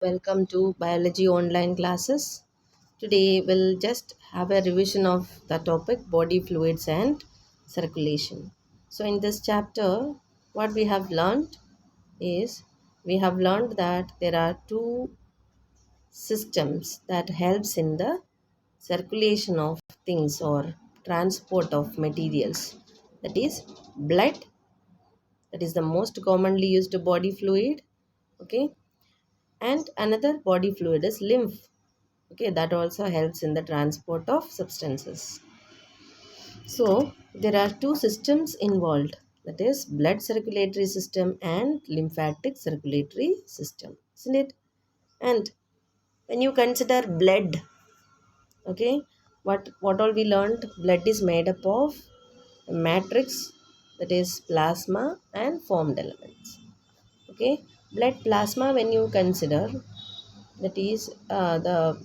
Welcome to Biology Online classes. Today we'll just have a revision of the topic body fluids and circulation. So in this chapter, what we have learned is we have learned that there are two systems that helps in the circulation of things or transport of materials. That is blood, that is the most commonly used body fluid, okay? And another body fluid is lymph, okay, that also helps in the transport of substances. So there are two systems involved, that is blood circulatory system and lymphatic circulatory system, isn't it? And when you consider blood, okay, what all we learned, blood is made up of a matrix, that is plasma and formed elements, okay. Blood plasma, when you consider, that is the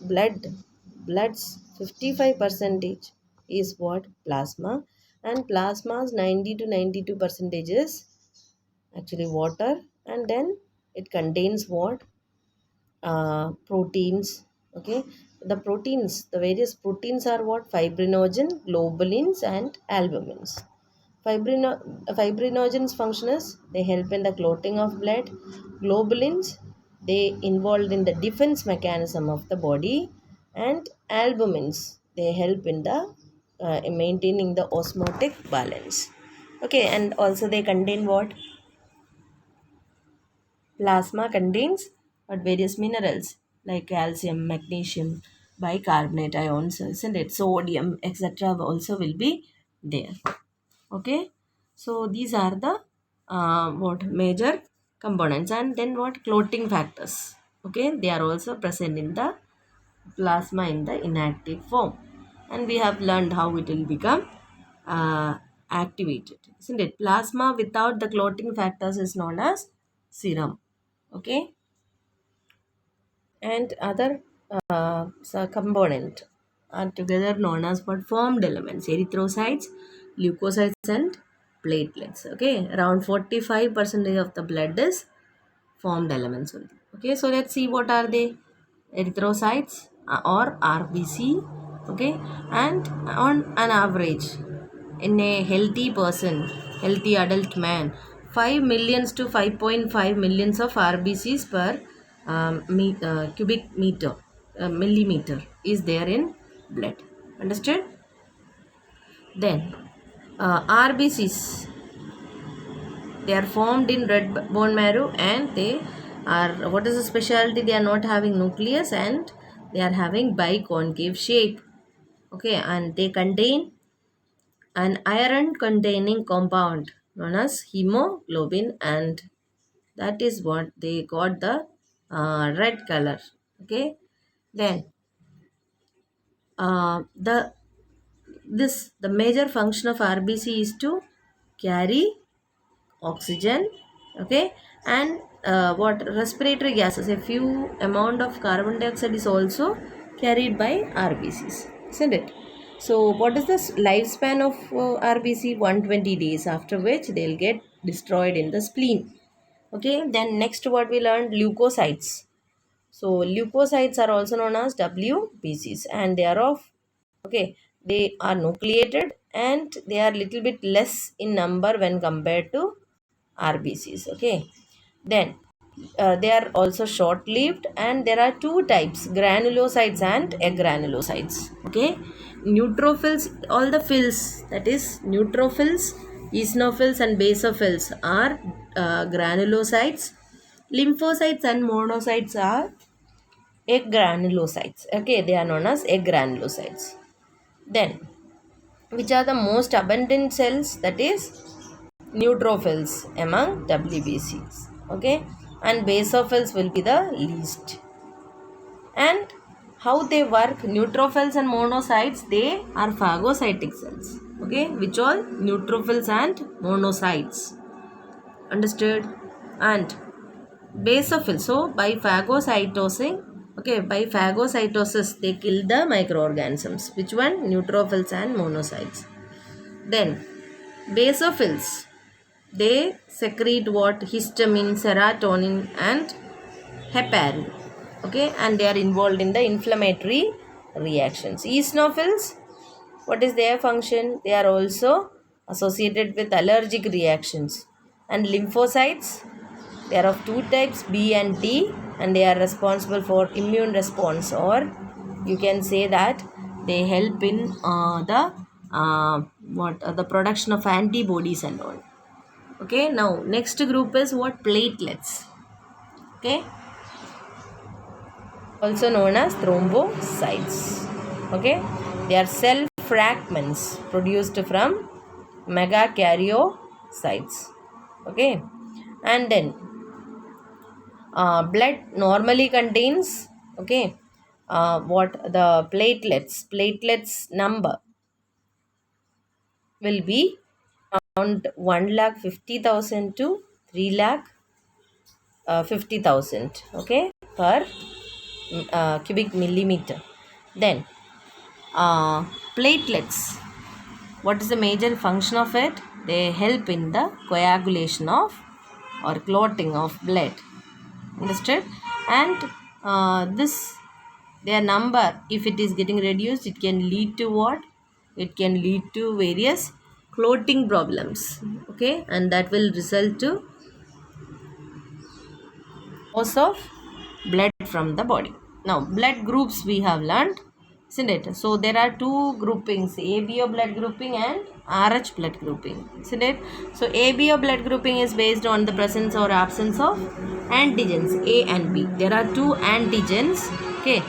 blood's 55 percentage is what plasma, and plasma's 90 to 92 percentage is actually water, and then it contains what, proteins, okay. The various proteins are what, fibrinogen, globulins and albumins. Fibrinogens function is they help in the clotting of blood. Globulins, they involved in the defense mechanism of the body, and albumins, they help in maintaining the osmotic balance, okay. And also they contain what, plasma contains what, various minerals like calcium, magnesium, bicarbonate ions, isn't it? Sodium, etc. also will be there. Okay, so these are the what major components, and then what, clotting factors. Okay, they are also present in the plasma in the inactive form, and we have learned how it will become activated, isn't it? Plasma without the clotting factors is known as serum, okay. And other component are together known as what, formed elements, erythrocytes, leukocytes and platelets, okay. Around 45 percentage of the blood is formed elements only, okay. So let's see what are they. Erythrocytes or RBC, okay. And on an average, in a healthy person, healthy adult man, 5 millions to 5.5 millions of RBCs per cubic meter, millimeter is there in blood. Understood? Then RBCs, they are formed in red bone marrow, and they are, what is the specialty, they are not having nucleus and they are having biconcave shape, okay. And they contain an iron containing compound known as hemoglobin, and that is what they got the red color, okay. Then the the major function of RBC is to carry oxygen, okay. And what, respiratory gases, a few amount of carbon dioxide is also carried by RBCs, isn't it? So what is the lifespan of RBC? 120 days, after which they'll get destroyed in the spleen, okay. Then next, what we learned, leukocytes. So leukocytes are also known as WBCs, and they are of, okay, they are nucleated and they are little bit less in number when compared to RBCs, okay. Then they are also short lived, and there are two types, granulocytes and agranulocytes, okay. Neutrophils, all the phils, that is neutrophils, eosinophils and basophils are granulocytes. Lymphocytes and monocytes are agranulocytes, okay. They are known as agranulocytes. Then which are the most abundant cells? That is neutrophils among WBCs, okay. And basophils will be the least. And how they work, neutrophils and monocytes, they are phagocytic cells, okay. Which all, neutrophils and monocytes, understood. And basophil, so by phagocytosing, okay, by phagocytosis they kill the microorganisms. Which one? Neutrophils and monocytes. Then basophils, they secrete what, histamine, serotonin and heparin, Okay, and they are involved in the inflammatory reactions. Eosinophils, what is their function? They are also associated with allergic reactions. And lymphocytes, they are of two types, B and T, and they are responsible for immune response, or you can say that they help in the production of antibodies and all. Okay, now next group is what? Platelets. Okay, also known as thrombocytes. Okay, they are cell fragments produced from megakaryocytes. Okay, and then blood normally contains, okay, what the platelets number will be around 1,50,000 to 3,50,000, okay, per cubic millimeter. Then platelets, what is the major function of it? They help in the coagulation of or clotting of blood. Understood? And this, their number, if it is getting reduced, it can lead to what? It can lead to various clotting problems. Okay, and that will result to loss of blood from the body. Now, blood groups we have learned, isn't it? So, there are two groupings, ABO blood grouping and RH blood grouping, isn't it? So, ABO blood grouping is based on the presence or absence of antigens A and B. There are two antigens, okay,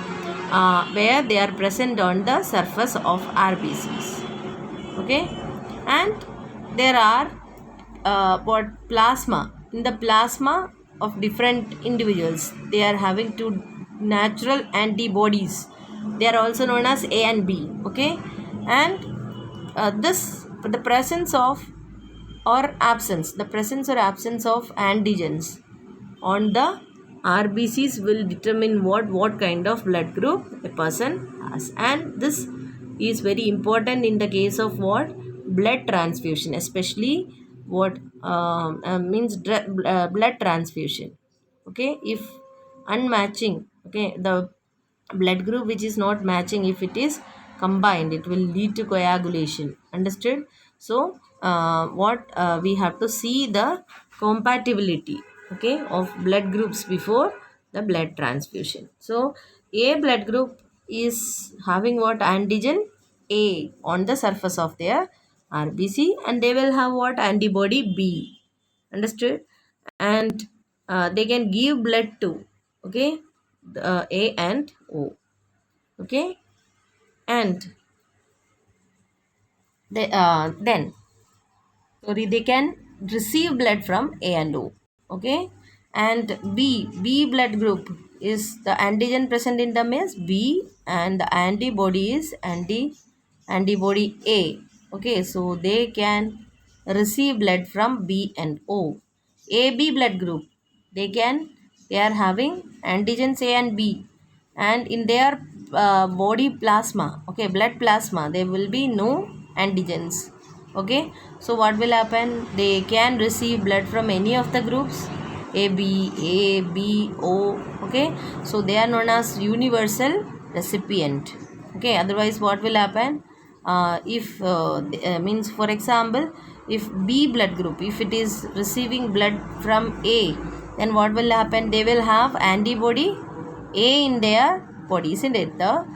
where they are present on the surface of RBCs, okay, and there are what plasma, in the plasma of different individuals, they are having two natural antibodies. They are also known as A and B. Okay, and this, the presence of or absence, the presence or absence of antigens on the RBCs will determine what kind of blood group a person has. And this is very important in the case of what? Blood transfusion, especially what means blood transfusion. Okay, if unmatching, okay, the blood group which is not matching, if it is combined, it will lead to coagulation. Understood? So what we have to see the compatibility, okay, of blood groups before the blood transfusion. So A blood group is having what? Antigen A on the surface of their RBC, and they will have what? Antibody B. Understood? And they can give blood to, okay, A and O. Okay, and then sorry, they can receive blood from A and O. Okay, and B blood group is the antigen present in them is B, and the antibody is antibody A. Okay, so they can receive blood from B and O. AB blood group, they are having antigens A and B, and in their body plasma, okay, blood plasma, there will be no antigens. Okay, so what will happen? They can receive blood from any of the groups, A, B, O. Okay, so they are known as universal recipient. Okay, otherwise what will happen? If means, for example, if B blood group, if it is receiving blood from A, then what will happen? They will have antibody A in their body, isn't it? The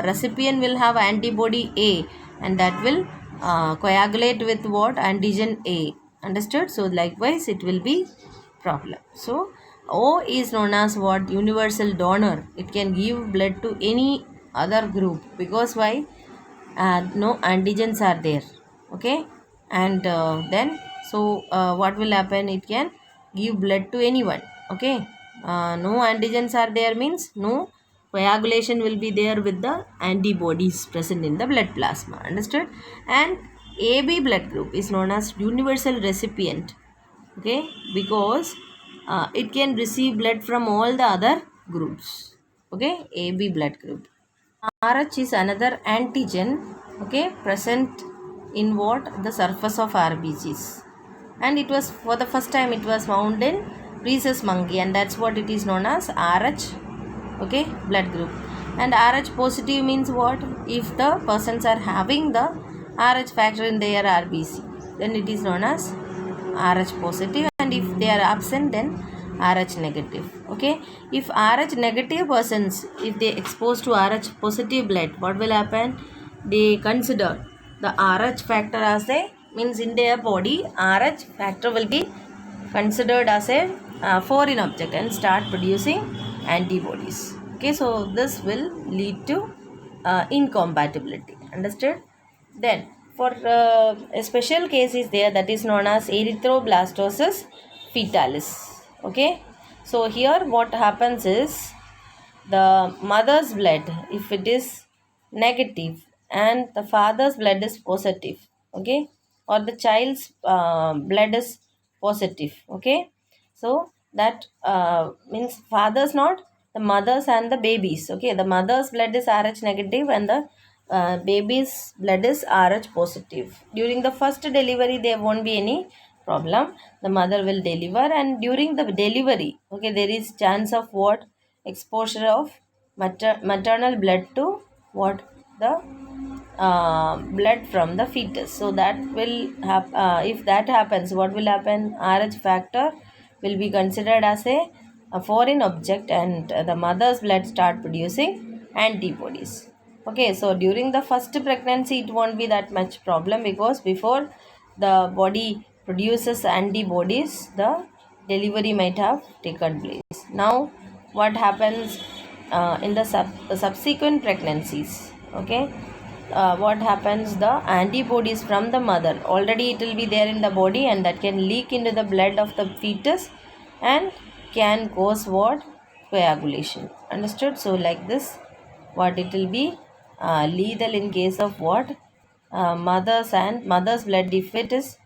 recipient will have antibody A, and that will coagulate with what? Antigen A. Understood? So likewise it will be problem. So O is known as what? Universal donor. It can give blood to any other group, because why? No antigens are there. Okay, and then so what will happen? It can give blood to anyone. Okay, no antigens are there means no coagulation will be there with the antibodies present in the blood plasma. Understood? And AB blood group is known as universal recipient. Okay, because it can receive blood from all the other groups. Okay, AB blood group. RH is another antigen, okay, present in what? The surface of RBCs, and it was for the first time it was found in rhesus monkey, and that's what it is known as Rh, okay, blood group. And Rh positive means what? If the persons are having the Rh factor in their RBC, then it is known as Rh positive, and if they are absent, then Rh negative. Okay, if Rh negative persons, if they exposed to Rh positive blood, what will happen? They consider the Rh factor as a, means in their body Rh factor will be considered as a foreign object and start producing antibodies. Okay, so this will lead to incompatibility. Understood? Then for a special case is there, that is known as erythroblastosis fetalis. Okay, so here what happens is, the mother's blood, if it is negative and the father's blood is positive, okay, or the child's blood is positive, okay, so that means father's not, the mother's and the baby's, okay, the mother's blood is Rh negative and the baby's blood is Rh positive. During the first delivery there won't be any problem, the mother will deliver, and during the delivery, okay, there is chance of what? Exposure of maternal blood to what? The blood from the fetus. So that will if that happens, what will happen? Rh factor will be considered as a foreign object, and the mother's blood start producing antibodies. Okay, so during the first pregnancy it won't be that much problem, because before the body produces antibodies, the delivery might have taken place. Now what happens in the subsequent pregnancies? Okay, what happens? The antibodies from the mother, already it will be there in the body, and that can leak into the blood of the fetus and can cause what? Coagulation. Understood? So like this, what it will be lethal in case of what? Mother's blood if it is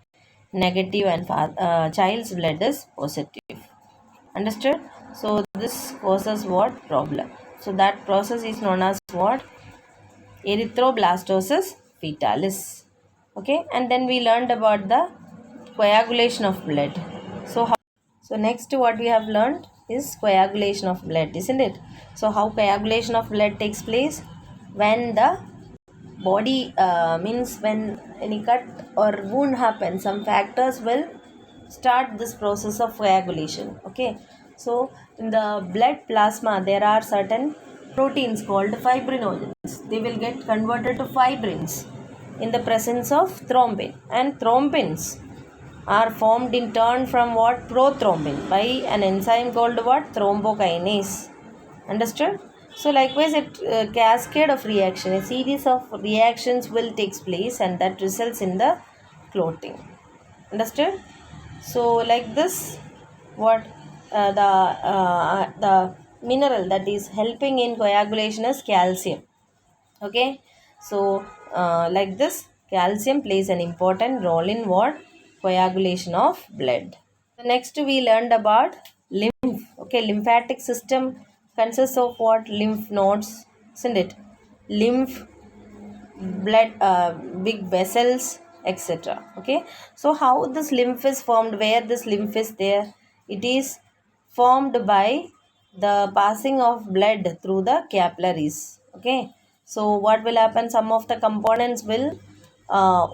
negative, and child's blood is positive. Understood? So this causes what? Problem. So that process is known as what? Erythroblastosis fetalis. Okay, and then we learned about the coagulation of blood. So next what we have learned is coagulation of blood, isn't it? So how coagulation of blood takes place? When the body means when any cut or wound happens, some factors will start this process of coagulation. Okay, so in the blood plasma there are certain proteins called fibrinogens. They will get converted to fibrins in the presence of thrombin, and thrombins are formed in turn from what? Prothrombin, by an enzyme called what? Thrombokinase. Understood? So likewise, a cascade of reaction, a series of reactions will takes place, and that results in the clotting. Understood? So like this, what the mineral that is helping in coagulation is calcium. Okay, so like this, calcium plays an important role in what? Coagulation of blood. So next we learned about lymph. Okay, lymphatic system consists of what? Lymph nodes, isn't it? Lymph, blood, big vessels, etc. Okay, so how this lymph is formed? Where this lymph is there? It is formed by the passing of blood through the capillaries. Okay, so what will happen? Some of the components will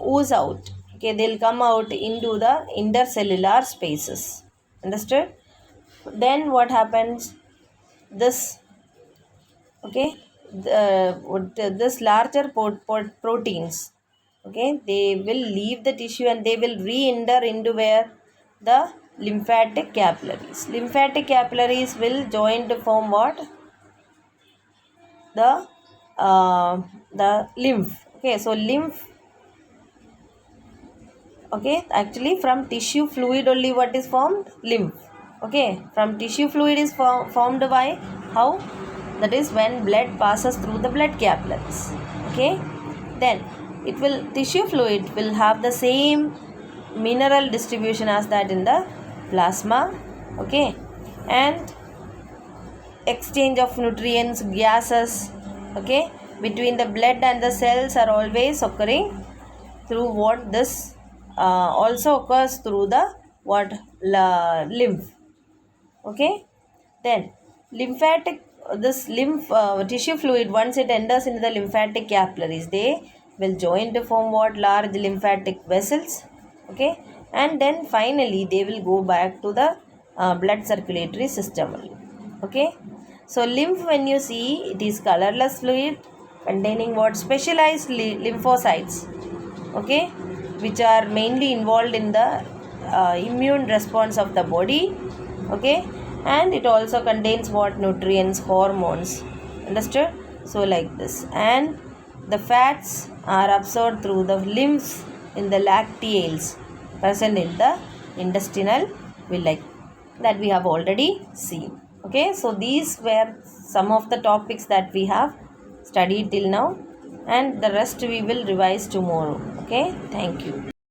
ooze out. Okay, they'll come out into the intercellular spaces. Understood? Then what happens? This, okay, this larger proteins, okay, they will leave the tissue and they will re-enter into where? The lymphatic capillaries. Lymphatic capillaries will join to form what? The lymph. Okay, so lymph, okay, actually from tissue fluid only what is formed? Lymph. Okay, from tissue fluid is formed by how? That is when blood passes through the blood capillaries. Okay, then it will, tissue fluid will have the same mineral distribution as that in the plasma. Okay, and exchange of nutrients, gases, okay, between the blood and the cells are always occurring through what? This also occurs through the what? Lymph. Okay, then lymphatic, this lymph tissue fluid, once it enters into the lymphatic capillaries, they will join to form what? Large lymphatic vessels. Okay, and then finally they will go back to the blood circulatory system. Okay, so lymph, when you see, it is colorless fluid containing what? Specialized lymphocytes. Okay, which are mainly involved in the immune response of the body. Okay, and it also contains what? Nutrients, hormones. Understood? So like this, and the fats are absorbed through the lymphs in the lacteals present in the intestinal villi that we have already seen. Okay, so these were some of the topics that we have studied till now, and the rest we will revise tomorrow. Okay, thank you.